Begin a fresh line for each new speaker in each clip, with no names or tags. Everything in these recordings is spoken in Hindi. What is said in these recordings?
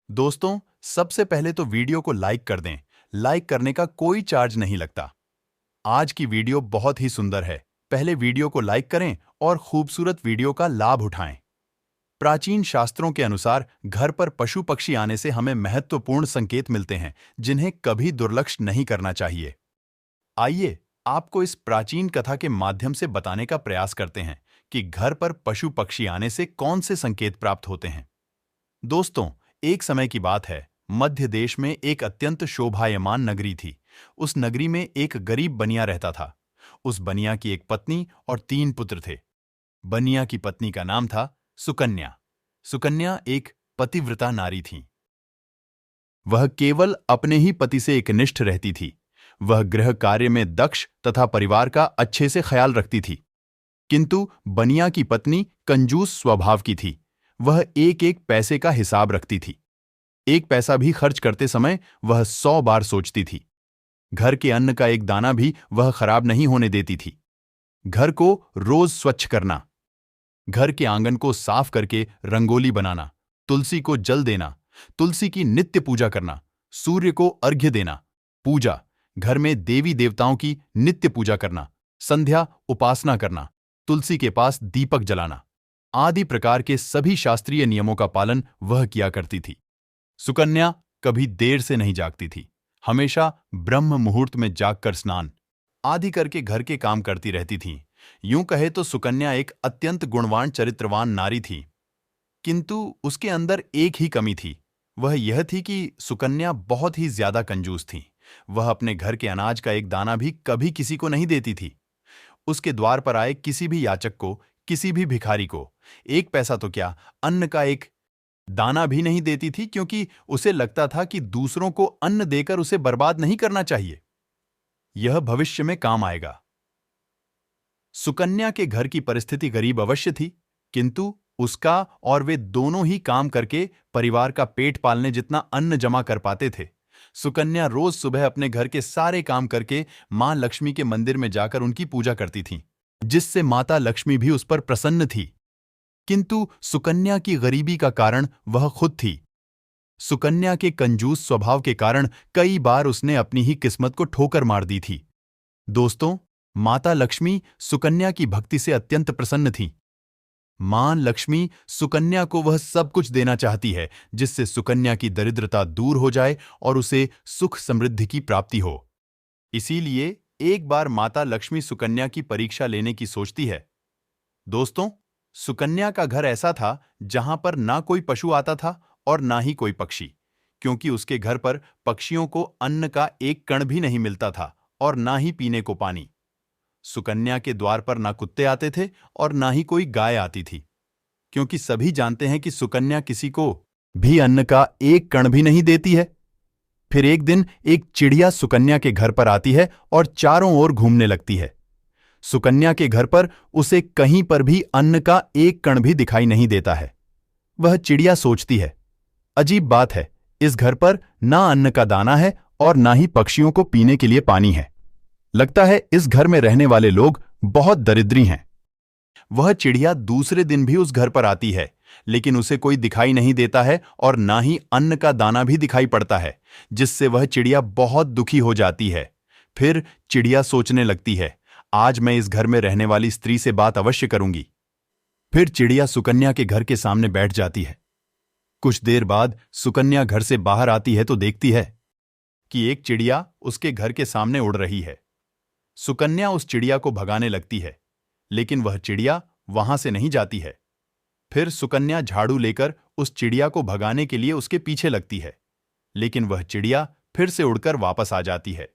दोस्तों, सबसे पहले तो वीडियो को लाइक कर दें। लाइक करने का कोई चार्ज नहीं लगता। आज की वीडियो बहुत ही सुंदर है। पहले वीडियो को लाइक करें और खूबसूरत वीडियो का लाभ उठाएं। प्राचीन शास्त्रों के अनुसार घर पर पशु पक्षी आने से हमें महत्वपूर्ण संकेत मिलते हैं, जिन्हें कभी दुर्लक्ष्य नहीं करना चाहिए। आइए, आपको इस प्राचीन कथा के माध्यम से बताने का प्रयास करते हैं कि घर पर पशु पक्षी आने से कौन से संकेत प्राप्त होते हैं। दोस्तों, एक समय की बात है। मध्य देश में एक अत्यंत शोभायमान नगरी थी। उस नगरी में एक गरीब बनिया रहता था। उस बनिया की एक पत्नी और 3 पुत्र थे। बनिया की पत्नी का नाम था सुकन्या। सुकन्या एक पतिव्रता नारी थी। वह केवल अपने ही पति से एकनिष्ठ रहती थी। वह गृह कार्य में दक्ष तथा परिवार का अच्छे से ख्याल रखती थी। किंतु बनिया की पत्नी कंजूस स्वभाव की थी। वह एक एक पैसे का हिसाब रखती थी। एक पैसा भी खर्च करते समय वह 100 बार सोचती थी। घर के अन्न का एक दाना भी वह खराब नहीं होने देती थी। घर को रोज स्वच्छ करना, घर के आंगन को साफ करके रंगोली बनाना, तुलसी को जल देना, तुलसी की नित्य पूजा करना, सूर्य को अर्घ्य देना, पूजा, घर में देवी देवताओं की नित्य पूजा करना, संध्या उपासना करना, तुलसी के पास दीपक जलाना आदि प्रकार के सभी शास्त्रीय नियमों का पालन वह किया करती थी। सुकन्या कभी देर से नहीं जागती थी। हमेशा ब्रह्म मुहूर्त में जागकर स्नान आदि करके घर के काम करती रहती थी। यूं कहे तो सुकन्या एक अत्यंत गुणवान चरित्रवान नारी थी। किंतु उसके अंदर एक ही कमी थी। वह यह थी कि सुकन्या बहुत ही ज्यादा कंजूस थी। वह अपने घर के अनाज का एक दाना भी कभी किसी को नहीं देती थी। उसके द्वार पर आए किसी भी याचक को, किसी भी भिखारी को एक पैसा तो क्या, अन्न का एक दाना भी नहीं देती थी, क्योंकि उसे लगता था कि दूसरों को अन्न देकर उसे बर्बाद नहीं करना चाहिए। यह भविष्य में काम आएगा। सुकन्या के घर की परिस्थिति गरीब अवश्य थी, किंतु उसका और वे दोनों ही काम करके परिवार का पेट पालने जितना अन्न जमा कर पाते थे। सुकन्या रोज सुबह अपने घर के सारे काम करके मां लक्ष्मी के मंदिर में जाकर उनकी पूजा करती थी, जिससे माता लक्ष्मी भी उस पर प्रसन्न थी। किंतु सुकन्या की गरीबी का कारण वह खुद थी। सुकन्या के कंजूस स्वभाव के कारण कई बार उसने अपनी ही किस्मत को ठोकर मार दी थी। दोस्तों, माता लक्ष्मी सुकन्या की भक्ति से अत्यंत प्रसन्न थी। मां लक्ष्मी सुकन्या को वह सब कुछ देना चाहती है जिससे सुकन्या की दरिद्रता दूर हो जाए और उसे सुख समृद्धि की प्राप्ति हो। इसीलिए एक बार माता लक्ष्मी सुकन्या की परीक्षा लेने की सोचती है। दोस्तों, सुकन्या का घर ऐसा था जहां पर ना कोई पशु आता था और ना ही कोई पक्षी, क्योंकि उसके घर पर पक्षियों को अन्न का एक कण भी नहीं मिलता था और ना ही पीने को पानी। सुकन्या के द्वार पर ना कुत्ते आते थे और ना ही कोई गाय आती थी, क्योंकि सभी जानते हैं कि सुकन्या किसी को भी अन्न का एक कण भी नहीं देती है। फिर एक दिन एक चिड़िया सुकन्या के घर पर आती है और चारों ओर घूमने लगती है। सुकन्या के घर पर उसे कहीं पर भी अन्न का एक कण भी दिखाई नहीं देता है। वह चिड़िया सोचती है, अजीब बात है, इस घर पर ना अन्न का दाना है और ना ही पक्षियों को पीने के लिए पानी है। लगता है इस घर में रहने वाले लोग बहुत दरिद्री हैं। वह चिड़िया दूसरे दिन भी उस घर पर आती है, लेकिन उसे कोई दिखाई नहीं देता है और ना ही अन्न का दाना भी दिखाई पड़ता है, जिससे वह चिड़िया बहुत दुखी हो जाती है। फिर चिड़िया सोचने लगती है, आज मैं इस घर में रहने वाली स्त्री से बात अवश्य करूंगी। फिर चिड़िया सुकन्या के घर के सामने बैठ जाती है। कुछ देर बाद सुकन्या घर से बाहर आती है तो देखती है कि एक चिड़िया उसके घर के सामने उड़ रही है। सुकन्या उस चिड़िया को भगाने लगती है, लेकिन वह चिड़िया वहां से नहीं जाती है। फिर सुकन्या झाड़ू लेकर उस चिड़िया को भगाने के लिए उसके पीछे लगती है, लेकिन वह चिड़िया फिर से उड़कर वापस आ जाती है।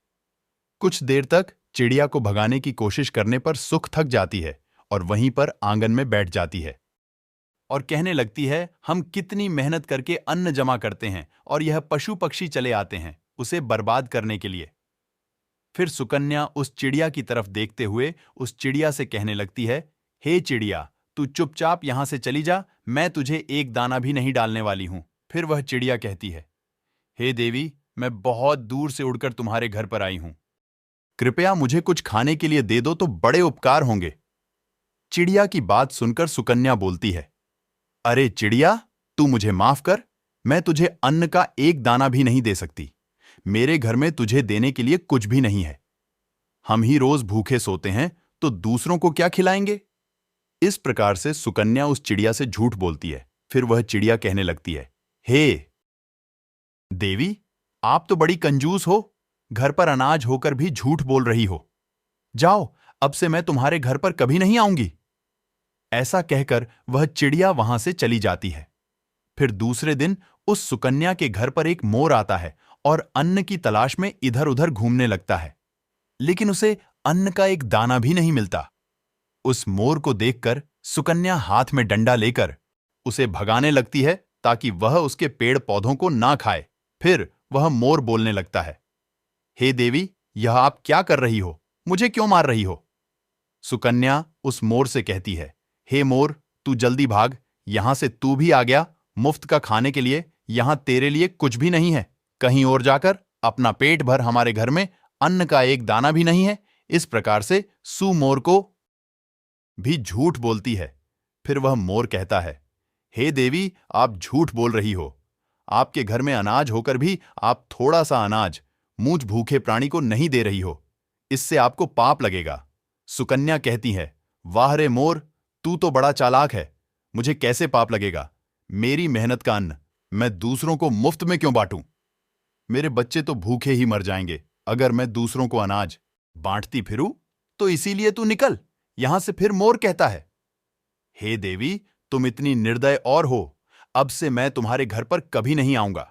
कुछ देर तक चिड़िया को भगाने की कोशिश करने पर सुख थक जाती है और वहीं पर आंगन में बैठ जाती है और कहने लगती है, हम कितनी मेहनत करके अन्न जमा करते हैं और यह पशु पक्षी चले आते हैं उसे बर्बाद करने के लिए। फिर सुकन्या उस चिड़िया की तरफ देखते हुए उस चिड़िया से कहने लगती है, हे चिड़िया, तू चुपचाप यहां से चली जा, मैं तुझे एक दाना भी नहीं डालने वाली हूं। फिर वह चिड़िया कहती है, हे देवी, मैं बहुत दूर से उड़कर तुम्हारे घर पर आई हूं, कृपया मुझे कुछ खाने के लिए दे दो तो बड़े उपकार होंगे। चिड़िया की बात सुनकर सुकन्या बोलती है, अरे चिड़िया, तू मुझे माफ कर, मैं तुझे अन्न का एक दाना भी नहीं दे सकती। मेरे घर में तुझे देने के लिए कुछ भी नहीं है। हम ही रोज भूखे सोते हैं तो दूसरों को क्या खिलाएंगे? इस प्रकार से सुकन्या उस चिड़िया से झूठ बोलती है। फिर वह चिड़िया कहने लगती है, हे देवी, आप तो बड़ी कंजूस हो। घर पर अनाज होकर भी झूठ बोल रही हो। जाओ, अब से मैं तुम्हारे घर पर कभी नहीं आऊंगी। ऐसा कहकर वह चिड़िया वहां से चली जाती है। फिर दूसरे दिन उस सुकन्या के घर पर एक मोर आता है और अन्न की तलाश में इधर उधर घूमने लगता है, लेकिन उसे अन्न का एक दाना भी नहीं मिलता। उस मोर को देखकर सुकन्या हाथ में डंडा लेकर उसे भगाने लगती है ताकि वह उसके पेड़ पौधों को ना खाए। फिर वह मोर बोलने लगता है, हे देवी, यह आप क्या कर रही हो? मुझे क्यों मार रही हो? सुकन्या उस मोर से कहती है, हे मोर, तू जल्दी भाग, यहां से तू भी आ गया मुफ्त का खाने के लिए। यहां तेरे लिए कुछ भी नहीं है। कहीं और जाकर अपना पेट भर, हमारे घर में अन्न का एक दाना भी नहीं है। इस प्रकार से सू मोर को भी झूठ बोलती है। फिर वह मोर कहता है, हे देवी, आप झूठ बोल रही हो। आपके घर में अनाज होकर भी आप थोड़ा सा अनाज मुझ भूखे प्राणी को नहीं दे रही हो। इससे आपको पाप लगेगा। सुकन्या कहती है, वाह रे मोर, तू तो बड़ा चालाक है। मुझे कैसे पाप लगेगा? मेरी मेहनत का अन्न मैं दूसरों को मुफ्त में क्यों बांटूं? मेरे बच्चे तो भूखे ही मर जाएंगे अगर मैं दूसरों को अनाज बांटती फिरूं। तो इसीलिए तू निकल यहां से। फिर मोर कहता है, हे देवी, तुम इतनी निर्दय और हो। अब से मैं तुम्हारे घर पर कभी नहीं आऊंगा।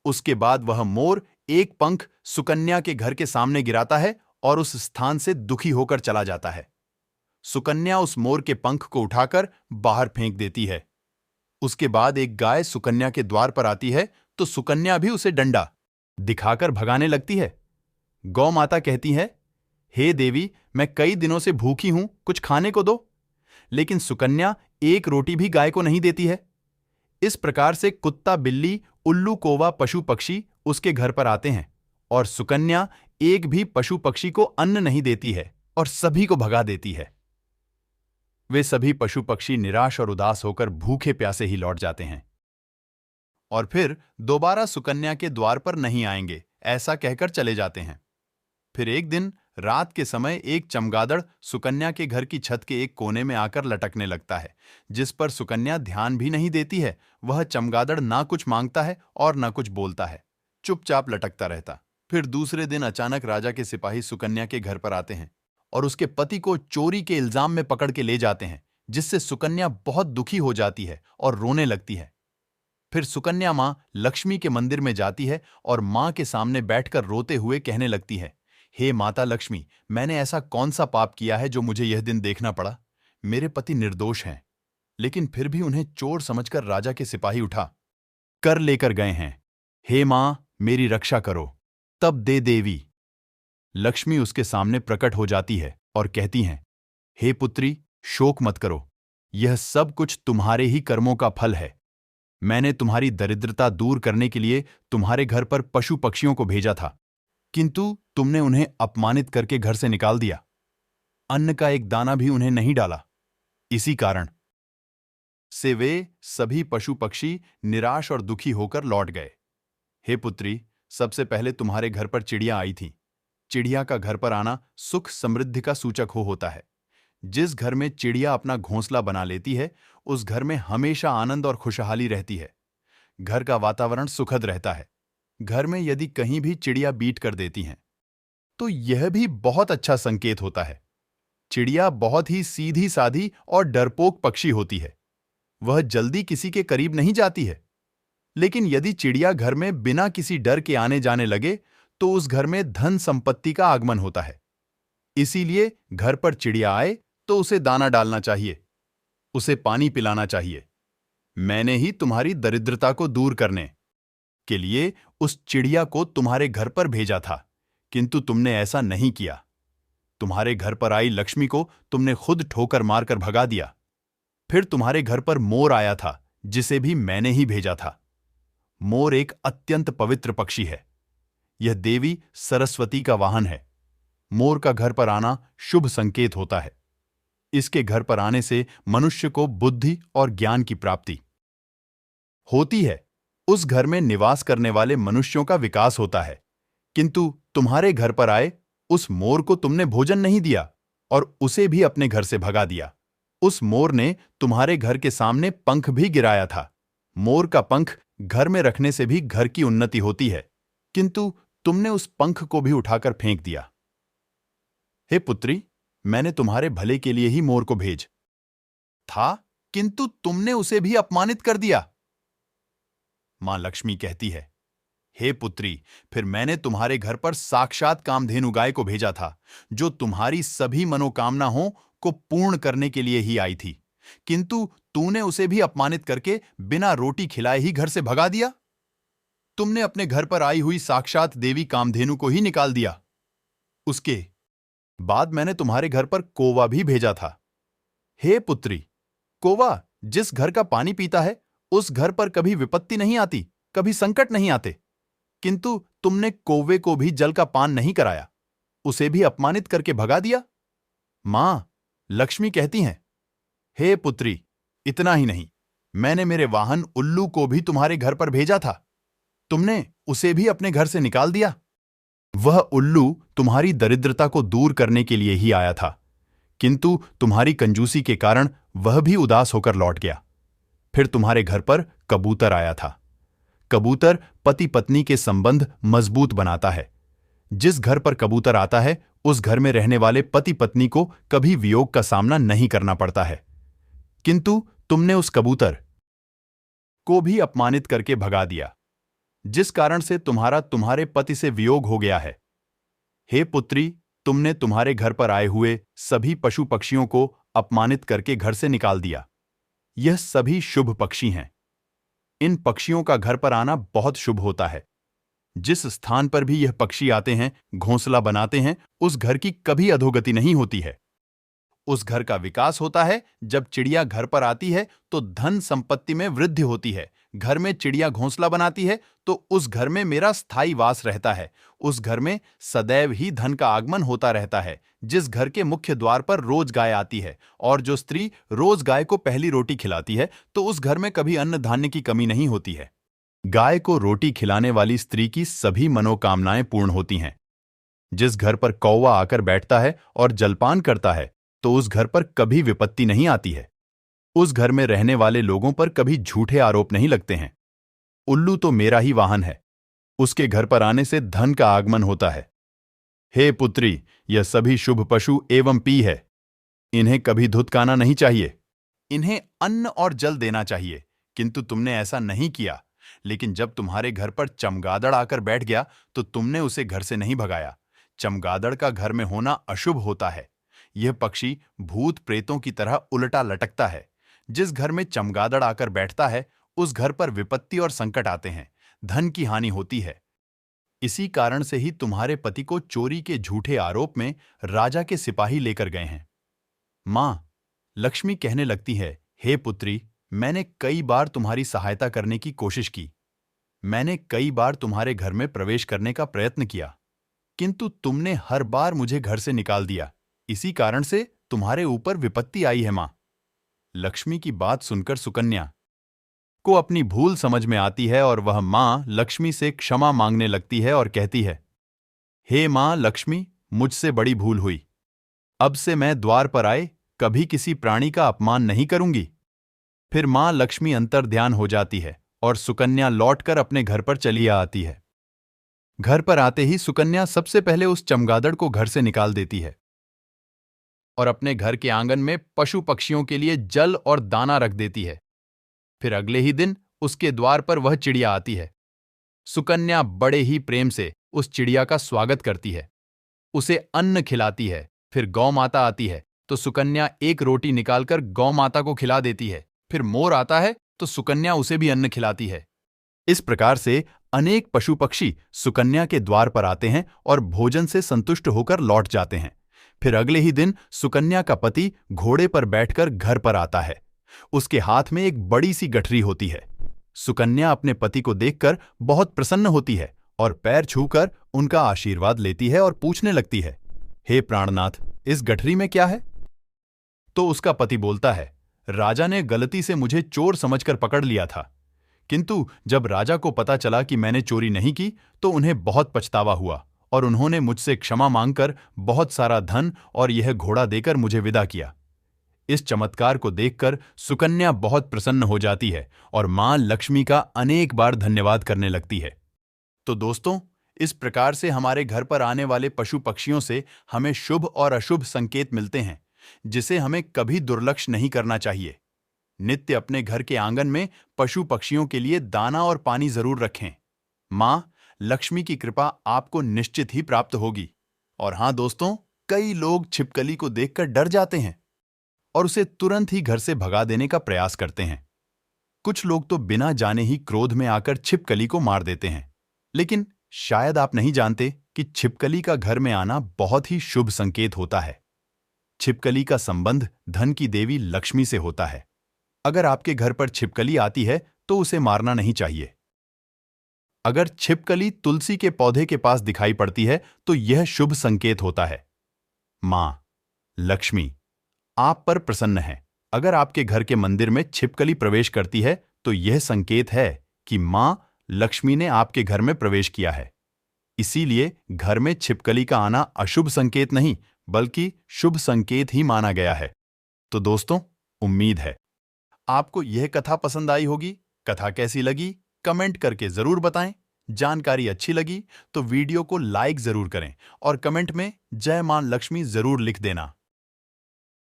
उसके बाद वह मोर एक पंख सुकन्या के घर के सामने गिराता है और उस स्थान से दुखी होकर चला जाता है। सुकन्या उस मोर के पंख को उठाकर बाहर फेंक देती है। उसके बाद एक गाय सुकन्या के द्वार पर आती है तो सुकन्या भी उसे डंडा दिखाकर भगाने लगती है। गौ माता कहती है, हे देवी, मैं कई दिनों से भूखी हूं, कुछ खाने को दो। लेकिन सुकन्या एक रोटी भी गाय को नहीं देती है। इस प्रकार से कुत्ता, बिल्ली, उल्लू, कौवा, पशु पक्षी उसके घर पर आते हैं और सुकन्या एक भी पशु पक्षी को अन्न नहीं देती है और सभी को भगा देती है। वे सभी पशु पक्षी निराश और उदास होकर भूखे प्यासे ही लौट जाते हैं और फिर दोबारा सुकन्या के द्वार पर नहीं आएंगे, ऐसा कहकर चले जाते हैं। फिर एक दिन रात के समय एक चमगादड़ सुकन्या के घर की छत के एक कोने में आकर लटकने लगता है, जिस पर सुकन्या ध्यान भी नहीं देती है। वह चमगादड़ ना कुछ मांगता है और ना कुछ बोलता है, चुपचाप लटकता रहता। फिर दूसरे दिन अचानक राजा के सिपाही सुकन्या के घर पर आते हैं और उसके पति को चोरी के इल्जाम में पकड़ के ले जाते हैं, जिससे सुकन्या बहुत दुखी हो जाती है और रोने लगती है। फिर सुकन्या मां लक्ष्मी के मंदिर में जाती है और मां के सामने बैठकर रोते हुए कहने लगती है, हे माता लक्ष्मी, मैंने ऐसा कौन सा पाप किया है जो मुझे यह दिन देखना पड़ा? मेरे पति निर्दोष हैं, लेकिन फिर भी उन्हें चोर समझकर राजा के सिपाही उठा कर लेकर गए हैं। हे मां, मेरी रक्षा करो। तब दे देवी लक्ष्मी उसके सामने प्रकट हो जाती है और कहती हैं, हे पुत्री, शोक मत करो। यह सब कुछ तुम्हारे ही कर्मों का फल है। मैंने तुम्हारी दरिद्रता दूर करने के लिए तुम्हारे घर पर पशु पक्षियों को भेजा था, किंतु तुमने उन्हें अपमानित करके घर से निकाल दिया। अन्न का एक दाना भी उन्हें नहीं डाला। इसी कारण से वे सभी पशु पक्षी निराश और दुखी होकर लौट गए। हे पुत्री, सबसे पहले तुम्हारे घर पर चिड़िया आई थी। चिड़िया का घर पर आना सुख समृद्धि का सूचक होता है। जिस घर में चिड़िया अपना घोंसला बना लेती है, उस घर में हमेशा आनंद और खुशहाली रहती है। घर का वातावरण सुखद रहता है। घर में यदि कहीं भी चिड़िया बीट कर देती हैं, तो यह भी बहुत अच्छा संकेत होता है। चिड़िया बहुत ही सीधी सादी और डरपोक पक्षी होती है। वह जल्दी किसी के करीब नहीं जाती है। लेकिन यदि चिड़िया घर में बिना किसी डर के आने जाने लगे, तो उस घर में धन संपत्ति का आगमन होता है। इसीलिए घर पर चिड़िया आए तो उसे दाना डालना चाहिए, उसे पानी पिलाना चाहिए। मैंने ही तुम्हारी दरिद्रता को दूर करने के लिए उस चिड़िया को तुम्हारे घर पर भेजा था, किंतु तुमने ऐसा नहीं किया। तुम्हारे घर पर आई लक्ष्मी को तुमने खुद ठोकर मारकर भगा दिया। फिर तुम्हारे घर पर मोर आया था, जिसे भी मैंने ही भेजा था। मोर एक अत्यंत पवित्र पक्षी है। यह देवी सरस्वती का वाहन है। मोर का घर पर आना शुभ संकेत होता है। इसके घर पर आने से मनुष्य को बुद्धि और ज्ञान की प्राप्ति होती है। उस घर में निवास करने वाले मनुष्यों का विकास होता है। किंतु तुम्हारे घर पर आए उस मोर को तुमने भोजन नहीं दिया और उसे भी अपने घर से भगा दिया। उस मोर ने तुम्हारे घर के सामने पंख भी गिराया था। मोर का पंख घर में रखने से भी घर की उन्नति होती है, किंतु तुमने उस पंख को भी उठाकर फेंक दिया। हे पुत्री, मैंने तुम्हारे भले के लिए ही मोर को भेज था, किंतु तुमने उसे भी अपमानित कर दिया। मां लक्ष्मी कहती है, हे पुत्री, फिर मैंने तुम्हारे घर पर साक्षात कामधेनु गाय को भेजा था, जो तुम्हारी सभी मनोकामनाओं को पूर्ण करने के लिए ही आई थी, किंतु तूने उसे भी अपमानित करके बिना रोटी खिलाए ही घर से भगा दिया। तुमने अपने घर पर आई हुई साक्षात देवी कामधेनु को ही निकाल दिया। उसके बाद मैंने तुम्हारे घर पर कौवा भी भेजा था। हे पुत्री, कौवा जिस घर का पानी पीता है, उस घर पर कभी विपत्ति नहीं आती, कभी संकट नहीं आते, किंतु तुमने कौवे को भी जल का पान नहीं कराया, उसे भी अपमानित करके भगा दिया। मां लक्ष्मी कहती हैं, हे पुत्री, इतना ही नहीं, मैंने मेरे वाहन उल्लू को भी तुम्हारे घर पर भेजा था, तुमने उसे भी अपने घर से निकाल दिया। वह उल्लू तुम्हारी दरिद्रता को दूर करने के लिए ही आया था, किंतु तुम्हारी कंजूसी के कारण वह भी उदास होकर लौट गया। फिर तुम्हारे घर पर कबूतर आया था। कबूतर पति पत्नी के संबंध मजबूत बनाता है। जिस घर पर कबूतर आता है, उस घर में रहने वाले पति पत्नी को कभी वियोग का सामना नहीं करना पड़ता है, किंतु तुमने उस कबूतर को भी अपमानित करके भगा दिया, जिस कारण से तुम्हारे पति से वियोग हो गया है। हे पुत्री, तुमने तुम्हारे घर पर आए हुए सभी पशु पक्षियों को अपमानित करके घर से निकाल दिया। यह सभी शुभ पक्षी हैं। इन पक्षियों का घर पर आना बहुत शुभ होता है। जिस स्थान पर भी यह पक्षी आते हैं, घोंसला बनाते हैं, उस घर की कभी अधोगति नहीं होती है। उस घर का विकास होता है। जब चिड़िया घर पर आती है तो धन संपत्ति में वृद्धि होती है। घर में चिड़िया घोंसला बनाती है तो उस घर में मेरा स्थायी वास रहता है। उस घर में सदैव ही धन का आगमन होता रहता है। जिस घर के मुख्य द्वार पर रोज गाय आती है और जो स्त्री रोज गाय को पहली रोटी खिलाती है, तो उस घर में कभी अन्न धान्य की कमी नहीं होती है। गाय को रोटी खिलाने वाली स्त्री की सभी मनोकामनाएं पूर्ण होती हैं। जिस घर पर कौवा आकर बैठता है और जलपान करता है, तो उस घर पर कभी विपत्ति नहीं आती है। उस घर में रहने वाले लोगों पर कभी झूठे आरोप नहीं लगते हैं। उल्लू तो मेरा ही वाहन है, उसके घर पर आने से धन का आगमन होता है। हे पुत्री, यह सभी शुभ पशु एवं पी है। इन्हें कभी धुतकाना नहीं चाहिए, इन्हें अन्न और जल देना चाहिए, किंतु तुमने ऐसा नहीं किया। लेकिन जब तुम्हारे घर पर चमगादड़ आकर बैठ गया तो तुमने उसे घर से नहीं भगाया। चमगादड़ का घर में होना अशुभ होता है। यह पक्षी भूत प्रेतों की तरह उल्टा लटकता है। जिस घर में चमगादड़ आकर बैठता है, उस घर पर विपत्ति और संकट आते हैं, धन की हानि होती है। इसी कारण से ही तुम्हारे पति को चोरी के झूठे आरोप में राजा के सिपाही लेकर गए हैं। मां लक्ष्मी कहने लगती है, हे पुत्री, मैंने कई बार तुम्हारी सहायता करने की कोशिश की। मैंने कई बार तुम्हारे घर में प्रवेश करने का प्रयत्न किया, किंतु तुमने हर बार मुझे घर से निकाल दिया। इसी कारण से तुम्हारे ऊपर विपत्ति आई है। मां लक्ष्मी की बात सुनकर सुकन्या को अपनी भूल समझ में आती है और वह मां लक्ष्मी से क्षमा मांगने लगती है और कहती है, हे मां लक्ष्मी, मुझसे बड़ी भूल हुई। अब से मैं द्वार पर आए कभी किसी प्राणी का अपमान नहीं करूंगी। फिर मां लक्ष्मी अंतर्ध्यान हो जाती है और सुकन्या लौटकर अपने घर पर चली आती है। घर पर आते ही सुकन्या सबसे पहले उस चमगादड़ को घर से निकाल देती है और अपने घर के आंगन में पशु पक्षियों के लिए जल और दाना रख देती है। फिर अगले ही दिन उसके द्वार पर वह चिड़िया आती है। सुकन्या बड़े ही प्रेम से उस चिड़िया का स्वागत करती है, उसे अन्न खिलाती है। फिर गौ माता आती है तो सुकन्या एक रोटी निकालकर गौ माता को खिला देती है। फिर मोर आता है तो सुकन्या उसे भी अन्न खिलाती है। इस प्रकार से अनेक पशु पक्षी सुकन्या के द्वार पर आते हैं और भोजन से संतुष्ट होकर लौट जाते हैं। फिर अगले ही दिन सुकन्या का पति घोड़े पर बैठकर घर पर आता है। उसके हाथ में एक बड़ी सी गठरी होती है। सुकन्या अपने पति को देखकर बहुत प्रसन्न होती है और पैर छूकर उनका आशीर्वाद लेती है और पूछने लगती है, हे प्राणनाथ, इस गठरी में क्या है? तो उसका पति बोलता है, राजा ने गलती से मुझे चोर समझकर पकड़ लिया था, किंतु जब राजा को पता चला कि मैंने चोरी नहीं की तो उन्हें बहुत पछतावा हुआ और उन्होंने मुझसे क्षमा मांगकर बहुत सारा धन और यह घोड़ा देकर मुझे विदा किया। इस चमत्कार को देखकर सुकन्या बहुत प्रसन्न हो जाती है और मां लक्ष्मी का अनेक बार धन्यवाद करने लगती है। तो दोस्तों, इस प्रकार से हमारे घर पर आने वाले पशु पक्षियों से हमें शुभ और अशुभ संकेत मिलते हैं, जिसे हमें कभी दुर्लक्ष्य नहीं करना चाहिए। नित्य अपने घर के आंगन में पशु पक्षियों के लिए दाना और पानी जरूर रखें। मां लक्ष्मी की कृपा आपको निश्चित ही प्राप्त होगी। और हां दोस्तों, कई लोग छिपकली को देखकर डर जाते हैं और उसे तुरंत ही घर से भगा देने का प्रयास करते हैं। कुछ लोग तो बिना जाने ही क्रोध में आकर छिपकली को मार देते हैं। लेकिन शायद आप नहीं जानते कि छिपकली का घर में आना बहुत ही शुभ संकेत होता है। छिपकली का संबंध धन की देवी लक्ष्मी से होता है। अगर आपके घर पर छिपकली आती है तो उसे मारना नहीं चाहिए। अगर छिपकली तुलसी के पौधे के पास दिखाई पड़ती है तो यह शुभ संकेत होता है। मां लक्ष्मी आप पर प्रसन्न है। अगर आपके घर के मंदिर में छिपकली प्रवेश करती है तो यह संकेत है कि मां लक्ष्मी ने आपके घर में प्रवेश किया है। इसीलिए घर में छिपकली का आना अशुभ संकेत नहीं बल्कि शुभ संकेत ही माना गया है। तो दोस्तों, उम्मीद है आपको यह कथा पसंद आई होगी। कथा कैसी लगी कमेंट करके जरूर बताएं। जानकारी अच्छी लगी तो वीडियो को लाइक जरूर करें और कमेंट में जय मां लक्ष्मी जरूर लिख देना।